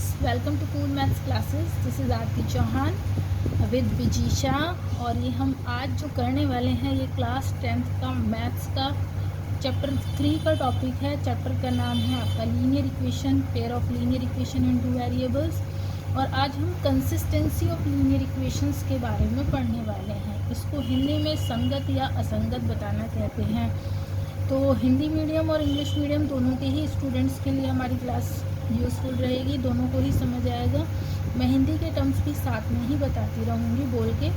students, welcome to Cool Maths classes. This is Aarti Chauhan with विजीशा। और ये हम आज जो करने वाले हैं ये क्लास 10th का मैथ्स का चैप्टर 3 का टॉपिक है। चैप्टर का नाम है आपका linear equation, pair of linear equation in two variables. और आज हम कंसिस्टेंसी ऑफ लीनियर इक्वेशंस के बारे में पढ़ने वाले हैं। इसको हिंदी में संगत या असंगत बताना कहते हैं। तो हिंदी मीडियम और इंग्लिश मीडियम दोनों के ही स्टूडेंट्स के लिए हमारी क्लास यूज़फुल रहेगी, दोनों को ही समझ आएगा। मैं हिंदी के टर्म्स भी साथ में ही बताती रहूँगी बोल के,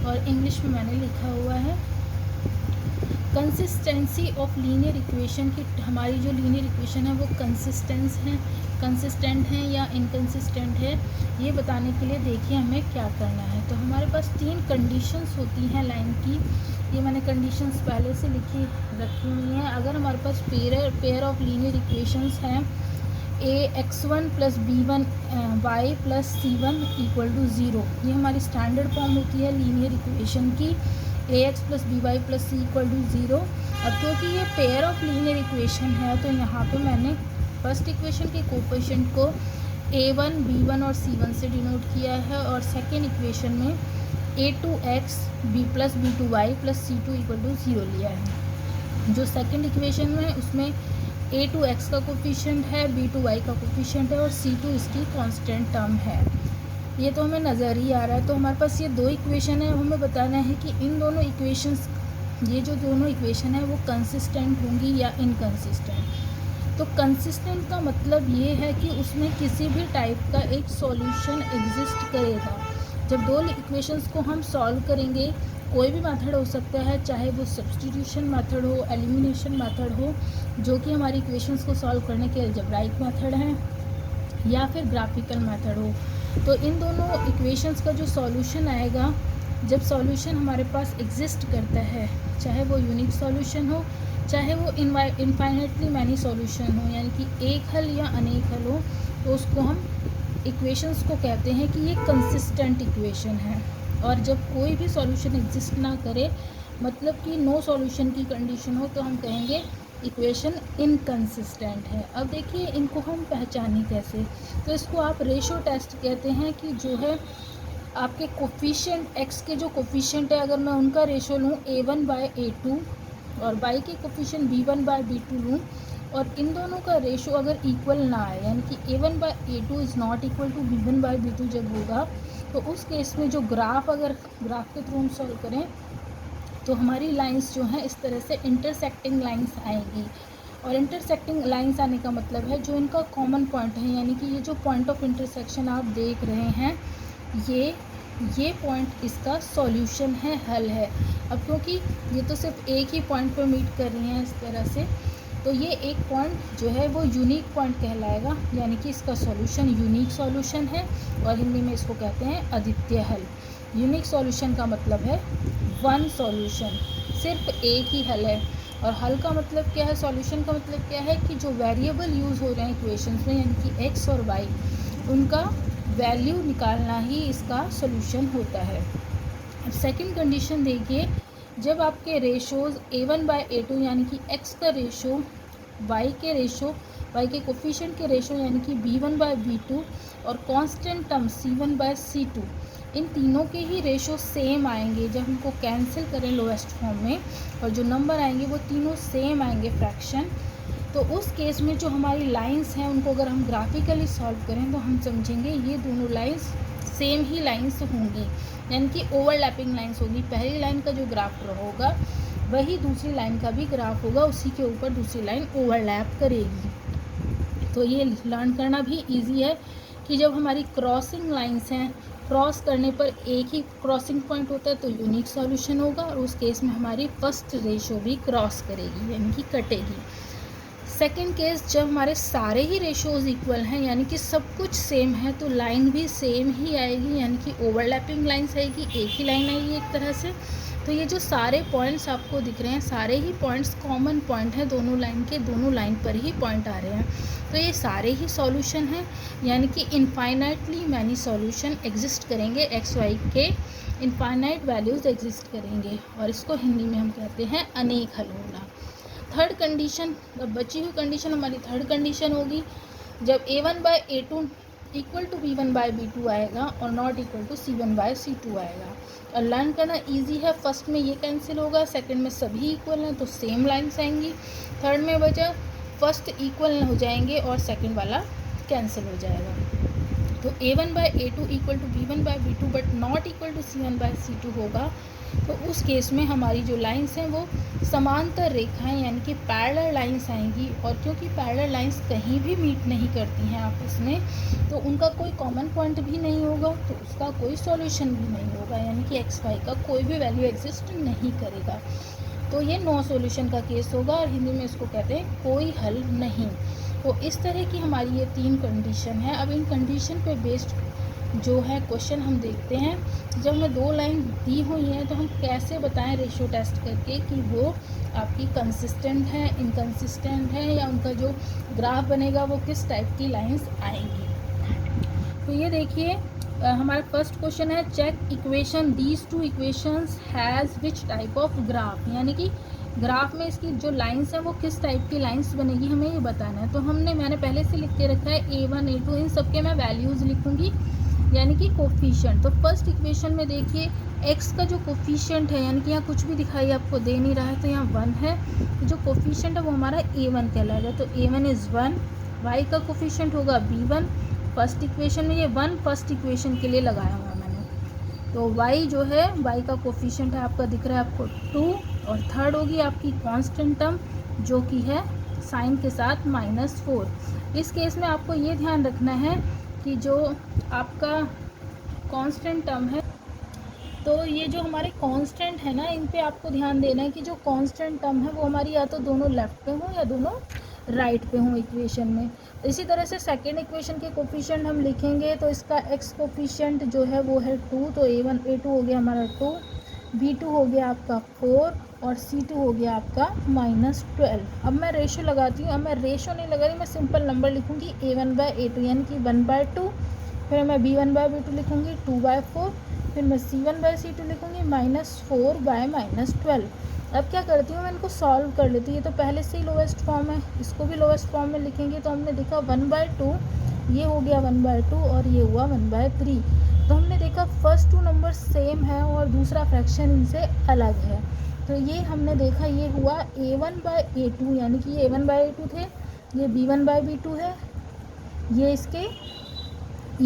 और इंग्लिश में मैंने लिखा हुआ है। कंसिस्टेंसी ऑफ लीनियर इक्वेशन की, हमारी जो लीनियर इक्वेशन है वो कंसिस्टेंट है या इनकंसिस्टेंट है, ये बताने के लिए देखिए हमें क्या करना है। तो हमारे पास 3 कंडीशंस होती हैं लाइन की। ये मैंने कंडीशंस पहले से रखी हुई हैं। अगर हमारे पास पेयर ऑफ लीनियर इक्वेशंस हैं ax1 + b1 y + c1 = 0, ये हमारी स्टैंडर्ड फॉर्म होती है लीनियर इक्वेशन की, ax + by + c = 0। अब क्योंकि ये पेयर ऑफ लीनियर इक्वेशन है तो यहाँ पे मैंने फर्स्ट इक्वेशन के कोफिशिएंट को a1, b1 और c1 से डिनोट किया है, और सेकेंड इक्वेशन में a2x b + b2y + c2 = 0 लिया है। जो सेकेंड इक्वेशन में उसमें a2x का कोफिशिएंट है, b2y का कोफिशिएंट है और c2 इसकी कांस्टेंट टर्म है। ये तो हमें नज़र ही आ रहा है। तो हमारे पास ये 2 इक्वेशन है। हमें बताना है कि इन दोनों इक्वेशंस, ये जो दोनों इक्वेशन है वो कंसिस्टेंट होंगी या इनकंसिस्टेंट। तो कंसिस्टेंट का मतलब ये है कि उसमें किसी भी टाइप का एक सॉल्यूशन एग्जिस्ट करेगा। जब 2 इक्वेशंस को हम सॉल्व करेंगे, कोई भी मेथड हो सकता है, चाहे वो सब्स्टिट्यूशन मेथड हो, एलिमिनेशन मेथड हो, जो कि हमारी इक्वेशंस को सॉल्व करने के अलजेब्राइक मेथड हैं, या फिर ग्राफिकल मेथड हो। तो इन दोनों इक्वेशंस का जो सॉल्यूशन आएगा, जब सॉल्यूशन हमारे पास एग्जिस्ट करता है, चाहे वो यूनिक सॉल्यूशन हो, चाहे वो इनफाइनेटली मैनी सॉल्यूशन हो, यानी कि एक हल या अनेक हल हो, तो उसको हम इक्वेशंस को कहते हैं कि ये कंसिस्टेंट इक्वेशन है। और जब कोई भी सॉल्यूशन एग्जिस्ट ना करे, मतलब कि नो सॉल्यूशन की कंडीशन हो, तो हम कहेंगे इक्वेशन इनकंसिस्टेंट है। अब देखिए इनको हम पहचानें कैसे। तो इसको आप रेशो टेस्ट कहते हैं, कि जो है आपके कोफिशिएंट x के जो कोफिशिएंट है, अगर मैं उनका रेशो लूँ a1/a2 और y के कोफिशिएंट b1/b2 लूँ, और इन दोनों का रेशो अगर इक्वल ना आए, यानी कि a1/a2 is not equal to b1/b2 जब होगा, तो उस केस में जो ग्राफ के थ्रू हम सॉल्व करें, तो हमारी लाइंस जो हैं इस तरह से इंटरसेक्टिंग लाइंस आएंगी। और इंटरसेक्टिंग लाइंस आने का मतलब है जो इनका कॉमन पॉइंट है, यानी कि ये जो पॉइंट ऑफ इंटरसेक्शन आप देख रहे हैं, ये पॉइंट इसका सॉल्यूशन है, हल है। अब क्योंकि ये तो सिर्फ एक ही पॉइंट पर मीट कर रही हैं इस तरह से, तो ये एक पॉइंट जो है वो यूनिक पॉइंट कहलाएगा, यानी कि इसका सॉल्यूशन यूनिक सॉल्यूशन है, और हिंदी में इसको कहते हैं अद्वितीय हल। यूनिक सॉल्यूशन का मतलब है वन सॉल्यूशन, सिर्फ एक ही हल है। और हल का मतलब क्या है, सॉल्यूशन का मतलब क्या है, कि जो वेरिएबल यूज़ हो रहे हैं इक्वेशंस में, यानी कि x और y, उनका वैल्यू निकालना ही इसका सॉल्यूशन होता है। अब सेकंड कंडीशन देखिए, जब आपके रेशोज़ a1/a2 यानी कि x का रेशो, y के कोफिशिएंट के रेशो यानी कि b1/b2 और कांस्टेंट टर्म c1/c2, इन तीनों के ही रेशो सेम आएंगे। जब हमको कैंसिल करें लोएस्ट फॉर्म में, और जो नंबर आएंगे वो तीनों सेम आएंगे फ्रैक्शन, तो उस केस में जो हमारी लाइंस हैं उनको अगर हम ग्राफिकली सॉल्व करें, तो हम समझेंगे ये दोनों लाइंस सेम ही लाइंस होंगी, यानी कि ओवरलैपिंग लाइंस होगी। पहली लाइन का जो ग्राफ होगा वही दूसरी लाइन का भी ग्राफ होगा, उसी के ऊपर दूसरी लाइन ओवरलैप करेगी। तो ये लर्न करना भी इजी है कि जब हमारी क्रॉसिंग लाइंस हैं, क्रॉस करने पर एक ही क्रॉसिंग पॉइंट होता है तो यूनिक सॉल्यूशन होगा, और उस केस में हमारी फर्स्ट रेशो भी क्रॉस करेगी, यानी कि कटेगी। सेकेंड केस, जब हमारे सारे ही रेशोज़ इक्वल हैं, यानी कि सब कुछ सेम है, तो लाइन भी सेम ही आएगी, यानी कि ओवरलैपिंग लाइंस आएगी, एक ही लाइन आएगी एक तरह से। तो ये जो सारे पॉइंट्स आपको दिख रहे हैं, सारे ही पॉइंट्स कॉमन पॉइंट हैं दोनों लाइन के, दोनों लाइन पर ही पॉइंट आ रहे हैं, तो ये सारे ही सॉल्यूशन हैं, यानी कि इनफाइनाइटली मैनी सॉल्यूशन एग्जिस्ट करेंगे, एक्स वाई के इनफाइनाइट वैल्यूज़ एग्जिस्ट करेंगे, और इसको हिंदी में हम कहते हैं अनेक हल होना। थर्ड कंडीशन, अब बची हुई कंडीशन हमारी थर्ड कंडीशन होगी, जब a1/a2 इक्वल टू V1/V2 आएगा और नॉट इक्वल टू C1/C2 आएगा। और लर्न करना इजी है, फर्स्ट में ये कैंसिल होगा, सेकंड में सभी इक्वल हैं तो सेम लाइन्स आएंगी, थर्ड में बचा फर्स्ट इक्वल हो जाएंगे और सेकंड वाला कैंसिल हो जाएगा। तो A1/A2 equal to V1/V2 but not equal to C1/C2 होगा। तो उस केस में हमारी जो लाइंस हैं वो समांतर रेखाएं यानी कि पैरेलल लाइंस आएंगी। और क्योंकि पैरेलल लाइंस कहीं भी मीट नहीं करती हैं आपस में, तो उनका कोई कॉमन पॉइंट भी नहीं होगा, तो उसका कोई सॉल्यूशन भी नहीं होगा, यानी कि XY का कोई भी वैल्यू एग्जिस्ट नहीं करेगा। तो ये नो सॉल्यूशन का केस होगा और हिंदी में इसको कहते हैं कोई हल नहीं। तो इस तरह की हमारी ये 3 कंडीशन है। अब इन कंडीशन पे बेस्ड जो है क्वेश्चन हम देखते हैं। जब हमें 2 लाइन दी हुई हैं तो हम कैसे बताएं रेशियो टेस्ट करके कि वो आपकी कंसिस्टेंट है, इनकंसिस्टेंट है, या उनका जो ग्राफ बनेगा वो किस टाइप की लाइंस आएंगी। तो ये देखिए हमारा फर्स्ट क्वेश्चन है check equation these 2 equations has which type of graph, यानी कि ग्राफ में इसकी जो लाइंस हैं वो किस टाइप की लाइंस बनेगी हमें ये बताना है। तो मैंने पहले से लिख के रखा है A1 A2, इन सबके मैं वैल्यूज़ लिखूँगी यानी कि कोफिशिएंट। तो फर्स्ट इक्वेशन में देखिए x का जो कोफिशिएंट है, यानी कि यहाँ कुछ भी दिखाई आपको दे नहीं रहा है तो यहाँ 1 है, तो जो कोफिशिएंट है वो हमारा A1 कहलाएगा। तो A1 इज़ 1, y का कोफिशिएंट होगा B1। फर्स्ट इक्वेशन में ये 1 फर्स्ट इक्वेशन के लिए लगाया हुआ मैंने। तो y जो है y का कोफिशिएंट है आपका दिख रहा है आपको 2, और थर्ड होगी आपकी कांस्टेंट टर्म जो कि है साइन के साथ -4। इस केस में आपको ये ध्यान रखना है कि जो आपका कांस्टेंट टर्म है, तो ये जो हमारे कांस्टेंट है ना, इन पे आपको ध्यान देना है कि जो कांस्टेंट टर्म है वो हमारी या तो दोनों लेफ्ट पे हो या दोनों राइट पे हो इक्वेशन में। इसी तरह से सेकेंड इक्वेशन के कोफिशिएंट हम लिखेंगे तो इसका x कोफिशिएंट जो है वो है 2, तो A1 A2 हो गया हमारा 2, B2 हो गया आपका 4 और C2 हो गया आपका -12। अब मैं रेशो लगाती हूँ, अब मैं रेशो नहीं लगा रही, मैं सिंपल नंबर लिखूँगी A1/A2 यानी कि 1/2, फिर मैं B1/B2 लिखूँगी 2/4, फिर मैं C1/C2 लिखूँगी -4/-12। अब क्या करती हूँ मैं इनको सॉल्व कर लेती हूँ। ये तो पहले से ही लोवेस्ट फॉर्म है, इसको भी लोवेस्ट फॉर्म में लिखेंगे तो हमने देखा 1/2, ये हो गया 1/2 और ये हुआ 1/3। तो हमने देखा फर्स्ट 2 नंबर सेम है और दूसरा फ्रैक्शन इनसे अलग है। तो ये हमने देखा ये हुआ A1/A2, यानी कि ये A1/A2 थे, ये B1/B2 है, ये इसके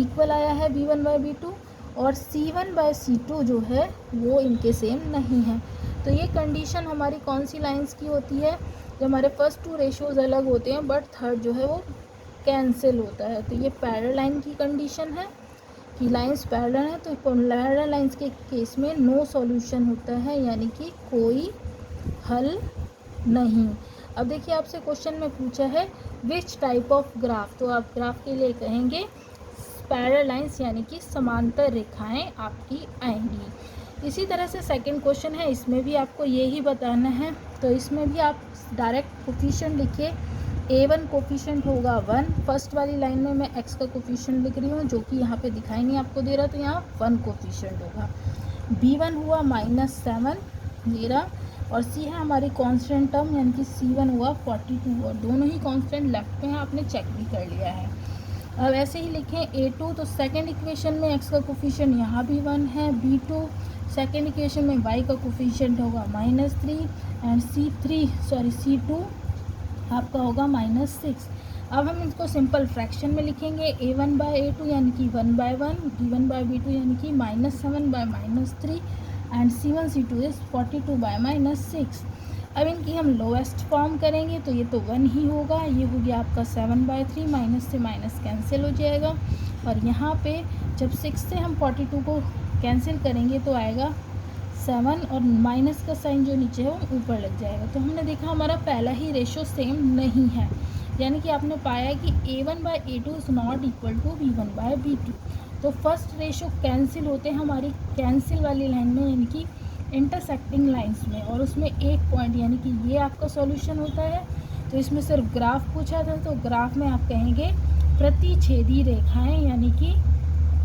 इक्वल आया है B1/B2, और C1/C2 जो है वो इनके सेम नहीं है। तो ये कंडीशन हमारी कौन सी लाइंस की होती है, जो हमारे फर्स्ट 2 रेशियोज अलग होते हैं बट थर्ड जो है वो कैंसिल होता है। तो ये पैरेलल लाइन की कंडीशन है कि लाइंस पैरेलल है, तो पैरेलल लाइंस के केस में नो सॉल्यूशन होता है, यानी कि कोई हल नहीं। अब देखिए आपसे क्वेश्चन में पूछा है विच टाइप ऑफ ग्राफ, तो आप ग्राफ के लिए कहेंगे पैरेलल लाइंस यानी कि समांतर रेखाएं आपकी आएंगी। इसी तरह से सेकंड क्वेश्चन है, इसमें भी आपको ये ही बताना है। तो इसमें भी आप डायरेक्ट कोफिशिएंट लिखिए। A1 कोफिशिएंट होगा 1, फर्स्ट वाली लाइन में मैं x का कोफिशिएंट लिख रही हूँ जो कि यहाँ पे दिखाई नहीं आपको दे रहा, तो यहाँ 1 कोफिशिएंट होगा। B1 हुआ -7 मेरा, और C है हमारी कांस्टेंट टर्म यानी कि C1 हुआ 42, और दोनों ही कांस्टेंट लेफ्ट पे हैं, आपने चेक भी कर लिया है। अब ऐसे ही लिखें A2, तो सेकंड इक्वेशन में x का कोफिशिएंट यहाँ भी 1 है। B2 सेकंड इक्वेशन में y का कोफिशिएंट होगा -3 एंड C2 आपका होगा -6। अब हम इसको सिंपल फ्रैक्शन में लिखेंगे A1/A2 यानी कि 1/1, B1/B2 यानी कि -7/-3 एंड C1/C2 इज़ 42/-6। अब इनकी हम लोएस्ट फॉर्म करेंगे तो ये तो 1 ही होगा, ये हो गया आपका 7/3, माइनस से माइनस कैंसिल हो जाएगा, और यहाँ पे जब 6 से हम 42 को कैंसिल करेंगे तो आएगा 7, और माइनस का साइन जो नीचे है वो ऊपर लग जाएगा। तो हमने देखा हमारा पहला ही रेशो सेम नहीं है, यानी कि आपने पाया कि A1/A2 is not equal to B1/B2। तो फर्स्ट रेशो कैंसिल होते हैं हमारी कैंसिल वाली लाइन में, यानी कि इंटरसेक्टिंग लाइंस में, और उसमें एक पॉइंट यानी कि ये आपका सॉल्यूशन होता है। तो isमें सिर्फ ग्राफ पूछा था, तो ग्राफ में आप कहेंगे प्रतिच्छेदी रेखाएं, यानी कि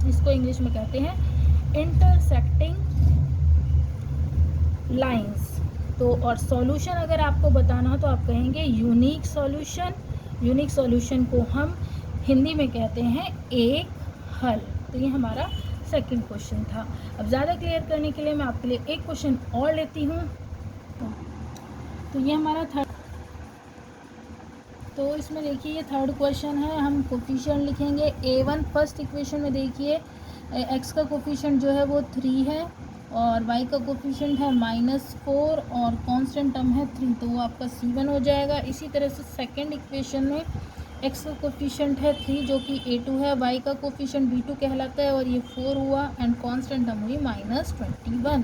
इसको इंग्लिश में कहते हैं इंटरसेक्टिंग लाइंस। तो और सॉल्यूशन अगर आपको बताना हो तो आप कहेंगे यूनिक सॉल्यूशन। यूनिक सॉल्यूशन को हम हिंदी में कहते हैं एक हल। तो ये हमारा सेकंड क्वेश्चन था। अब ज़्यादा क्लियर करने के लिए मैं आपके लिए एक क्वेश्चन और लेती हूँ। तो ये हमारा थर्ड, तो इसमें देखिए ये थर्ड क्वेश्चन है। हम कोफिशिएंट लिखेंगे A1। फर्स्ट इक्वेशन में देखिए x का कोफिशिएंट जो है वो 3 है और y का कोफिशिएंट है -4 और कांस्टेंट टर्म है 3, तो वो आपका C1 हो जाएगा। इसी तरह से सेकंड इक्वेशन में x का कोफिशिएंट है 3 जो कि A2 है, y का कोफिशिएंट B2 कहलाता है और ये 4 हुआ एंड कांस्टेंट टर्म हुई -21।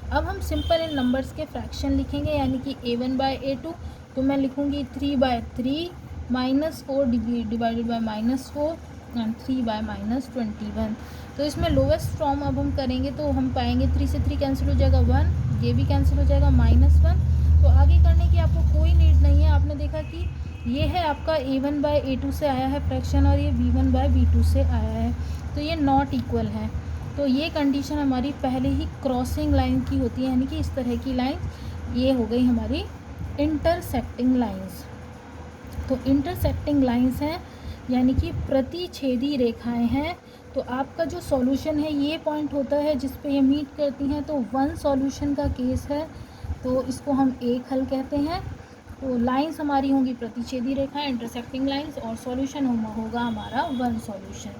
अब हम सिंपल इन नंबर्स के फ्रैक्शन लिखेंगे, यानी कि A1/A2। तो मैं लिखूँगी 3/3 -4 डिवाइडेड बाय -4 एंड 3/-21। तो इसमें लोवेस्ट फॉर्म अब हम करेंगे तो हम पाएंगे 3 से 3 कैंसिल हो जाएगा 1, ये भी कैंसिल हो जाएगा -1। तो आगे करने की आपको कोई नीड नहीं है। आपने देखा कि ये है आपका A1/A2 से आया है फ्रैक्शन और ये B1/B2 से आया है, तो ये नॉट इक्वल है। तो ये कंडीशन हमारी पहले ही क्रॉसिंग लाइन की होती है, यानी कि इस तरह की लाइन ये हो गई हमारी इंटरसेक्टिंग लाइंस। तो इंटरसेक्टिंग लाइंस हैं यानी कि प्रतिच्छेदी रेखाएं हैं। तो आपका जो सॉल्यूशन है ये पॉइंट होता है जिस पे ये मीट करती हैं, तो वन सॉल्यूशन का केस है, तो इसको हम एक हल कहते हैं। तो लाइंस हमारी होंगी प्रतिच्छेदी रेखा इंटरसेक्टिंग लाइंस और सॉल्यूशन होगा हमारा वन सॉल्यूशन।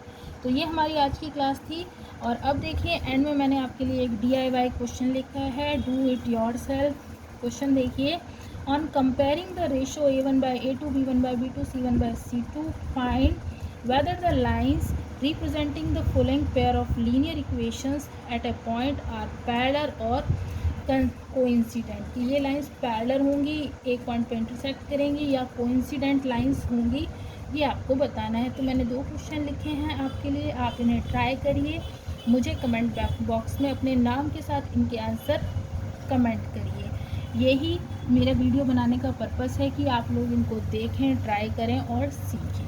तो ये हमारी आज की क्लास थी। और अब देखिए एंड में मैंने आपके लिए एक DIY क्वेश्चन लिखा है, डू इट योरसेल्फ। क्वेश्चन देखिए, on comparing the ratio A1/A2, B1/B2, C1/C2, find whether the lines representing the following pair of linear equations at a point are parallel or coincident. कि ये lines parallel होंगी, एक point पे intersect करेंगी, या coincident lines होंगी, ये आपको बताना है। तो मैंने 2 क्वेश्चन लिखे हैं आपके लिए, आप इन्हें ट्राई करिए। मुझे कमेंट बॉक्स में अपने नाम के साथ इनके आंसर कमेंट करिए। यही मेरा वीडियो बनाने का पर्पस है कि आप लोग इनको देखें, ट्राई करें और सीखें।